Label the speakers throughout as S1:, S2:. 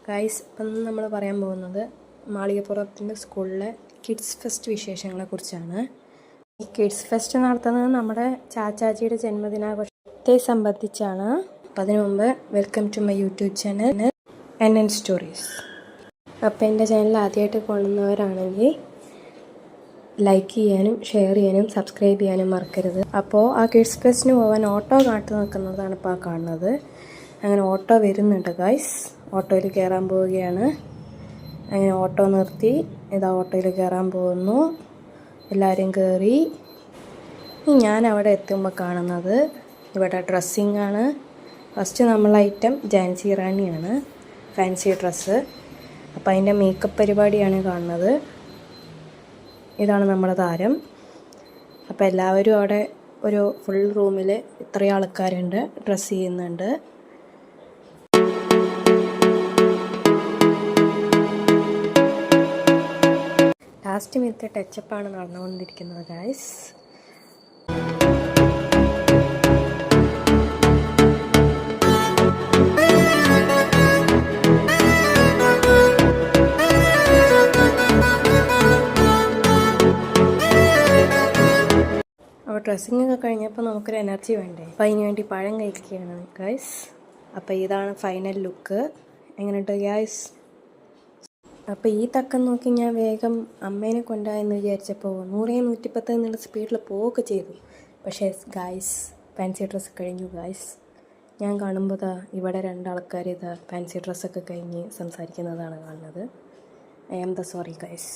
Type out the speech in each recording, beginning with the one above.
S1: Guys, ഇപ്പം നമ്മൾ പറയാൻ പോകുന്നത് മാളികപ്പുറത്തിൻ്റെ സ്കൂളിലെ കിഡ്സ് ഫെസ്റ്റ് വിശേഷങ്ങളെക്കുറിച്ചാണ്. ഈ കിഡ്സ് ഫെസ്റ്റ് നടത്തുന്നത് നമ്മുടെ ചാച്ചാജിയുടെ ജന്മദിനാഘോഷത്തെ സംബന്ധിച്ചാണ്. അപ്പം അതിനു മുമ്പ് welcome to my YouTube channel NN stories. അപ്പോൾ എൻ്റെ ചാനൽ ആദ്യമായിട്ട് കാണുന്നവരാണെങ്കിൽ ലൈക്ക് ചെയ്യാനും ഷെയർ ചെയ്യാനും സബ്സ്ക്രൈബ് ചെയ്യാനും മറക്കരുത്. അപ്പോൾ ആ കിഡ്സ് ഫെസ്റ്റിന് പോകാൻ ഓട്ടോ കാത്തു നിൽക്കുന്നതാണ് ഇപ്പോൾ ആ കാണുന്നത്. അങ്ങനെ ഓട്ടോ വരുന്നുണ്ട് ഗൈസ്. ഓട്ടോയിൽ കയറാൻ പോവുകയാണ്. അങ്ങനെ ഓട്ടോ നിർത്തി ഇതാ ഓട്ടോയിൽ കയറാൻ പോകുന്നു. എല്ലാവരും കയറി. ഞാൻ അവിടെ എത്തുമ്പോൾ കാണുന്നത് ഇവിടെ ഡ്രസ്സിങ് ആണ്. ഫസ്റ്റ് നമ്മളെ ഐറ്റം ജാൻസി റാണിയാണ്, ഫാൻസി ഡ്രസ്സ്. അപ്പോൾ അതിൻ്റെ മേക്കപ്പ് പരിപാടിയാണ് കാണുന്നത്. ഇതാണ് നമ്മുടെ താരം. അപ്പോൾ എല്ലാവരും അവിടെ ഒരു ഫുൾ റൂമിൽ ഇത്രയും ആൾക്കാരുണ്ട്, ഡ്രസ്സ് ചെയ്യുന്നുണ്ട്. ലാസ്റ്റ് മിനിറ്റ് ടച്ചപ്പാണ് നടന്നുകൊണ്ടിരിക്കുന്നത് ഗൈസ്. അപ്പോൾ ഡ്രസ്സിങ് ഒക്കെ കഴിഞ്ഞപ്പോൾ നമുക്കൊരു എനർജി വേണ്ടേ, അപ്പോൾ അതിന് വേണ്ടി പഴം കഴിക്കുകയാണ് ഗൈസ്. അപ്പോൾ ഇതാണ് ഫൈനൽ ലുക്ക്. എങ്ങനെയുണ്ട് ഗൈസ്? അപ്പോൾ ഈ തക്കം നോക്കി ഞാൻ വേഗം അമ്മേനെ കൊണ്ടുപോയെന്ന് വിചാരിച്ചപ്പോൾ 100-110 എന്നുള്ള സ്പീഡിൽ പോവുകയൊക്കെ ചെയ്തു. പക്ഷേ ഗൈസ്, ഫാൻസി ഡ്രസ്സ് കഴിഞ്ഞു ഗൈസ്. ഞാൻ കാണുമ്പോൾ ഇവിടെ രണ്ടാൾക്കാർ ഫാൻസി ഡ്രസ്സൊക്കെ കഴിഞ്ഞ് സംസാരിക്കുന്നതാണ് കാണുന്നത്. I am sorry guys.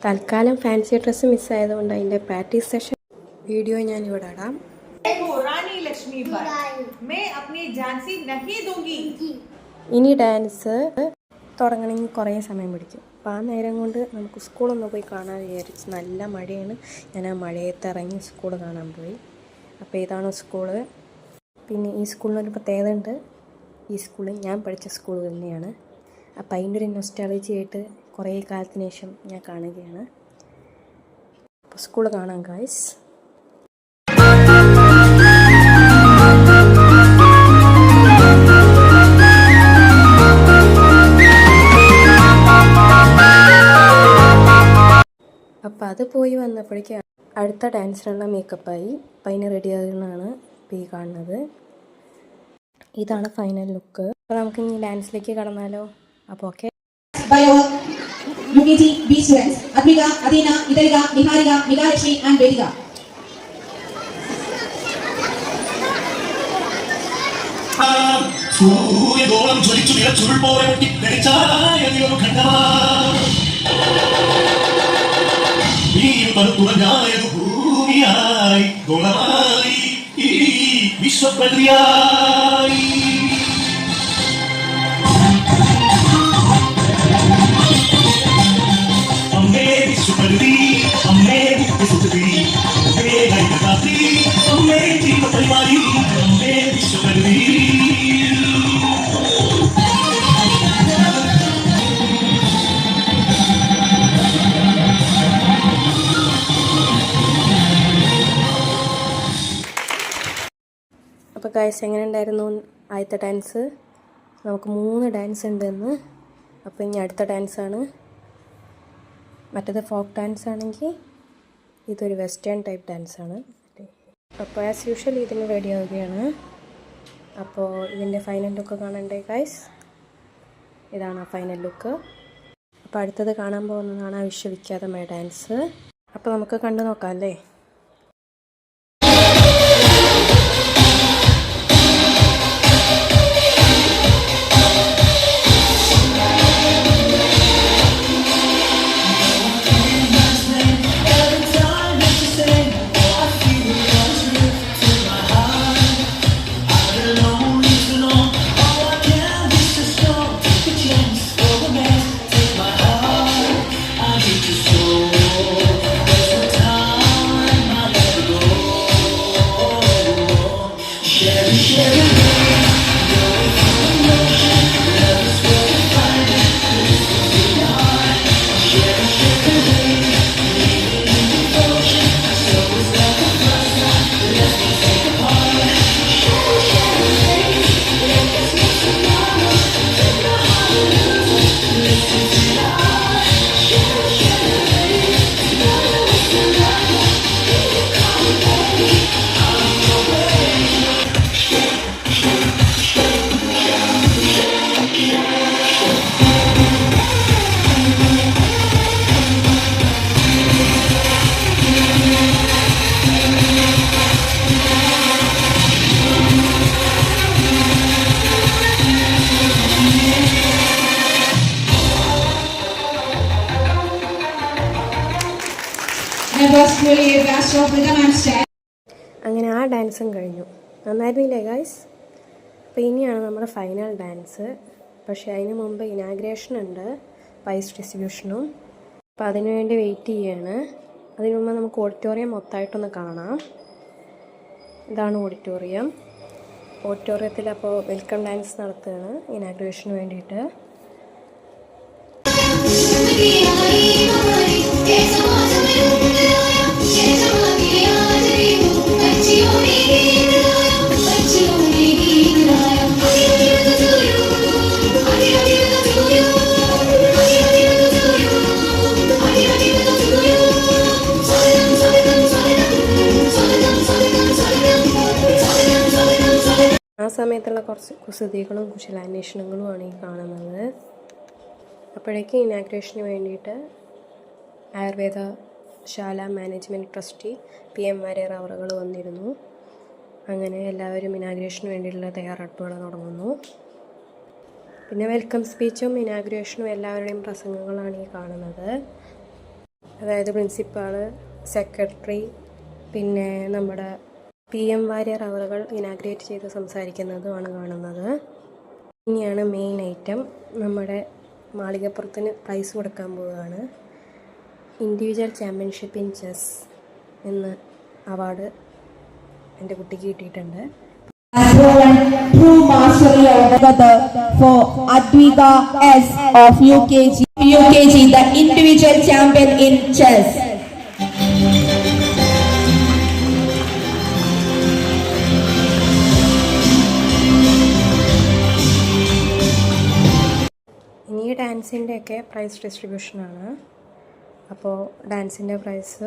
S1: തൽക്കാലം ഫാൻസി ഡ്രസ്സ് മിസ്സായതുകൊണ്ട് അതിൻ്റെ പ്രാക്ടീസ് സെഷൻ വീഡിയോ ഞാൻ ഇവിടെ ഇടാം. ഇനി ഡാൻസ് തുടങ്ങണമെങ്കിൽ കുറേ സമയം പിടിക്കും. അപ്പോൾ ആ നേരം കൊണ്ട് നമുക്ക് സ്കൂളൊന്ന് പോയി കാണാൻ വിചാരിച്ചു. നല്ല മഴയാണ്. ഞാൻ ആ മഴയത്ത് ഇറങ്ങി സ്കൂൾ കാണാൻ പോയി. അപ്പോൾ ഇതാണ് സ്കൂള്. പിന്നെ ഈ സ്കൂളിനൊരു പ്രത്യേകത ഉണ്ട്. ഈ സ്കൂളിൽ ഞാൻ പഠിച്ച സ്കൂൾ തന്നെയാണ്. അപ്പോൾ അതിൻ്റെ ഒരു നൊസ്റ്റാളജി ആയിട്ട് കുറേ കാലത്തിന് ശേഷം ഞാൻ കാണുകയാണ്. അപ്പോൾ സ്കൂൾ കാണാം ഗൈസ്. അപ്പോൾ അത് പോയി വന്നപ്പോഴേക്കും അടുത്ത ഡാൻസിനുള്ള മേക്കപ്പായി. അപ്പം അതിന് റെഡി ആകുന്നതാണ് ഇപ്പോൾ ഈ കാണുന്നത്. ഇതാണ് ഫൈനൽ ലുക്ക്. അപ്പോൾ നമുക്ക് ഇനി ഡാൻസിലേക്ക് കടന്നാലോ? അപ്പോൾ okay.
S2: UKG B students Admika, Adina, Idalika, Niharika, Nigalakshmi and Vedika.
S3: സൂര്യഗോളം ജ്വലിച്ചു നിലച്ചുരുൾ പോലെ പൊട്ടി തെളിച്ചായൊരു ഖണ്ഡമാ തുറഞ്ഞായൊരു ഭൂമിയായി ഗോളമായി വിശ്വപ്രക്രിയായി. അമ്മേ വിശ്വപ്രകൃതി, അമ്മേ വിശ്വസുതി, അമ്മേ ഗൈതരാത്രി, അമ്മേ ജീവപരിമാരി, അമ്മേ വിശ്വപ്രകൃതി.
S1: അപ്പോൾ ഗൈസ്, എങ്ങനെ ഉണ്ടായിരുന്നു ആദ്യത്തെ ഡാൻസ്? നമുക്ക് 3 ഡാൻസ് ഉണ്ടെന്ന്. അപ്പോൾ ഇനി അടുത്ത ഡാൻസാണ്. മറ്റേത് ഫോക്ക് ഡാൻസ് ആണെങ്കിൽ ഇതൊരു വെസ്റ്റേൺ ടൈപ്പ് ഡാൻസാണ്. അപ്പോൾ ആസ് യൂഷ്വൽ ഇതിന് റെഡി ആവുകയാണ്. അപ്പോൾ ഇതിൻ്റെ ഫൈനൽ ലുക്ക് കാണണ്ടേ ഗൈസ്? ഇതാണ് ആ ഫൈനൽ ലുക്ക്. അപ്പോൾ അടുത്തത് കാണാൻ പോകുന്നതാണ് ആ വിശ്വവിഖ്യാതമായ ഡാൻസ്. അപ്പോൾ നമുക്ക് കണ്ടു നോക്കാം അല്ലേ?
S2: was truly a blast of rhythm and style.
S1: അങ്ങനെ ആ ഡാൻസും കഴിഞ്ഞു. നന്നായിരുന്നില്ലേ ഗൈസ്? അപ്പോൾ ഇനിയാണ് നമ്മുടെ ഫൈനൽ ഡാൻസ്. പക്ഷേ അതിന് മുമ്പ് ഇനാഗ്രേഷൻ ഉണ്ട്, പ്രൈസ് ഡിസ്ട്രിബ്യൂഷനും. അപ്പോൾ അതിനു വേണ്ടി വെയിറ്റ് ചെയ്യാണ്. അതിനു മുമ്പ് നമുക്ക് ഓഡിറ്റോറിയം മൊത്തമായിട്ടൊന്ന് കാണാം. ഇതാണ് ഓഡിറ്റോറിയം. ഓഡിറ്റോറിയത്തിൽ അപ്പോൾ വെൽക്കം ഡാൻസ് നടത്തുകയാണ് ഇനാഗ്രേഷന് വേണ്ടിയിട്ട്. ആ സമയത്തുള്ള കുറച്ച് കുസൃതികളും കുശലാന്വേഷണങ്ങളുമാണ് ഈ കാണുന്നത്. അപ്പോഴേക്കും ഇനാഗ്രേഷന് വേണ്ടിയിട്ട് ആയുർവേദശാല മാനേജ്മെൻറ്റ് ട്രസ്റ്റി PM വാര്യർ അവറുകൾ വന്നിരുന്നു. അങ്ങനെ എല്ലാവരും ഇനാഗ്രേഷന് വേണ്ടിയിട്ടുള്ള തയ്യാറെടുപ്പുകൾ തുടങ്ങുന്നു. പിന്നെ വെൽക്കം സ്പീച്ചും ഇനാഗ്രേഷനും എല്ലാവരുടെയും പ്രസംഗങ്ങളാണ് ഈ കാണുന്നത്. അതായത് പ്രിൻസിപ്പാൾ, സെക്രട്ടറി, പിന്നെ നമ്മുടെ PM വാര്യർ അവറുകൾ ഇനാഗ്രേറ്റ് ചെയ്ത് സംസാരിക്കുന്നതുമാണ് കാണുന്നത്. ഇനിയാണ് മെയിൻ ഐറ്റം. നമ്മുടെ മാളികപ്പുറത്തിന് പ്രൈസ് കൊടുക്കാൻ പോവുകയാണ്. ഇൻഡിവിജ്വൽ ചാമ്പ്യൻഷിപ്പ് ഇൻ ചെസ് എന്ന അവാർഡ് എൻ്റെ കുട്ടിക്ക് കിട്ടിയിട്ടുണ്ട്.
S2: True mastery for Advika S of UKG, the individual champion in chess.
S1: ഇനി ഡാൻസിൻ്റെയൊക്കെ പ്രൈസ് ഡിസ്ട്രിബ്യൂഷനാണ്. അപ്പോൾ ഡാൻസിൻ്റെ പ്രൈസ്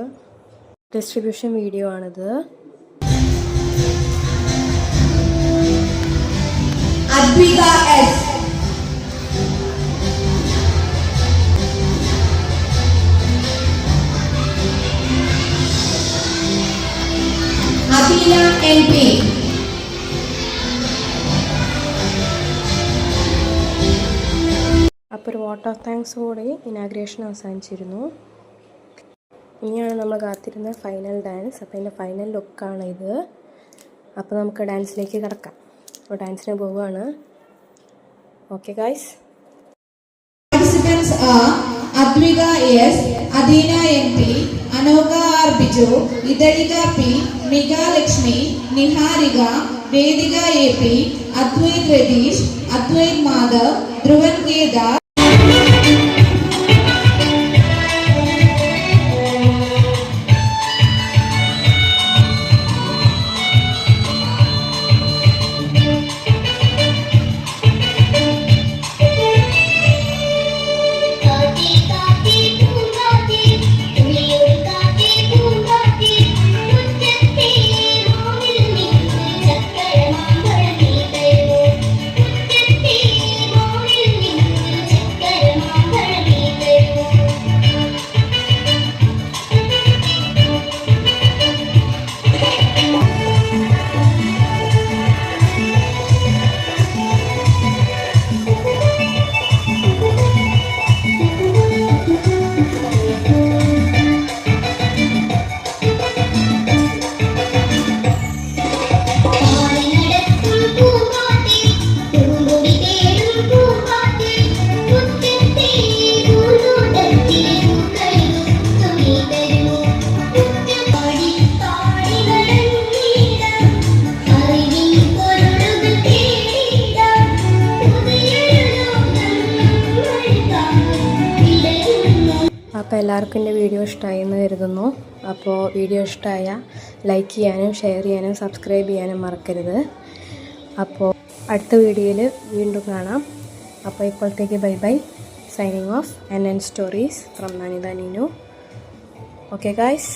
S1: ഡിസ്ട്രിബ്യൂഷൻ വീഡിയോ ആണിത്.
S2: Advika S, Athena NP,
S1: അപ്പോൾ ഒരു വോട്ട് ഓഫ് താങ്ക്സ് കൂടി ഇനാഗ്രേഷൻ അവസാനിച്ചിരുന്നു. ഇനിയാണ് നമ്മൾ കാത്തിരുന്ന ഫൈനൽ ഡാൻസ്. അപ്പോൾ അതിൻ്റെ ഫൈനൽ ലുക്കാണ് ഇത്. അപ്പോൾ നമുക്ക് ഡാൻസിലേക്ക് കിടക്കാം. അപ്പോൾ ഡാൻസിന് പോവുകയാണ്. Okay guys.
S2: participants are Advika S, Athena NP, Anoka R Biju, Idalika P, Mega Lakshmi, Niharika, Vedika AP, Advait Radish, Advait Madhav, Dhruvan Kedar.
S1: അപ്പോൾ എല്ലാവർക്കും എൻ്റെ വീഡിയോ ഇഷ്ടമായി എന്ന് കരുതുന്നു. അപ്പോൾ വീഡിയോ ഇഷ്ടമായാൽ ലൈക്ക് ചെയ്യാനും ഷെയർ ചെയ്യാനും സബ്സ്ക്രൈബ് ചെയ്യാനും മറക്കരുത്. അപ്പോൾ അടുത്ത വീഡിയോയിൽ വീണ്ടും കാണാം. അപ്പോൾ ഇപ്പോഴത്തേക്ക് bye bye. Signing off NN stories from Nanitha Neenu. Okay guys.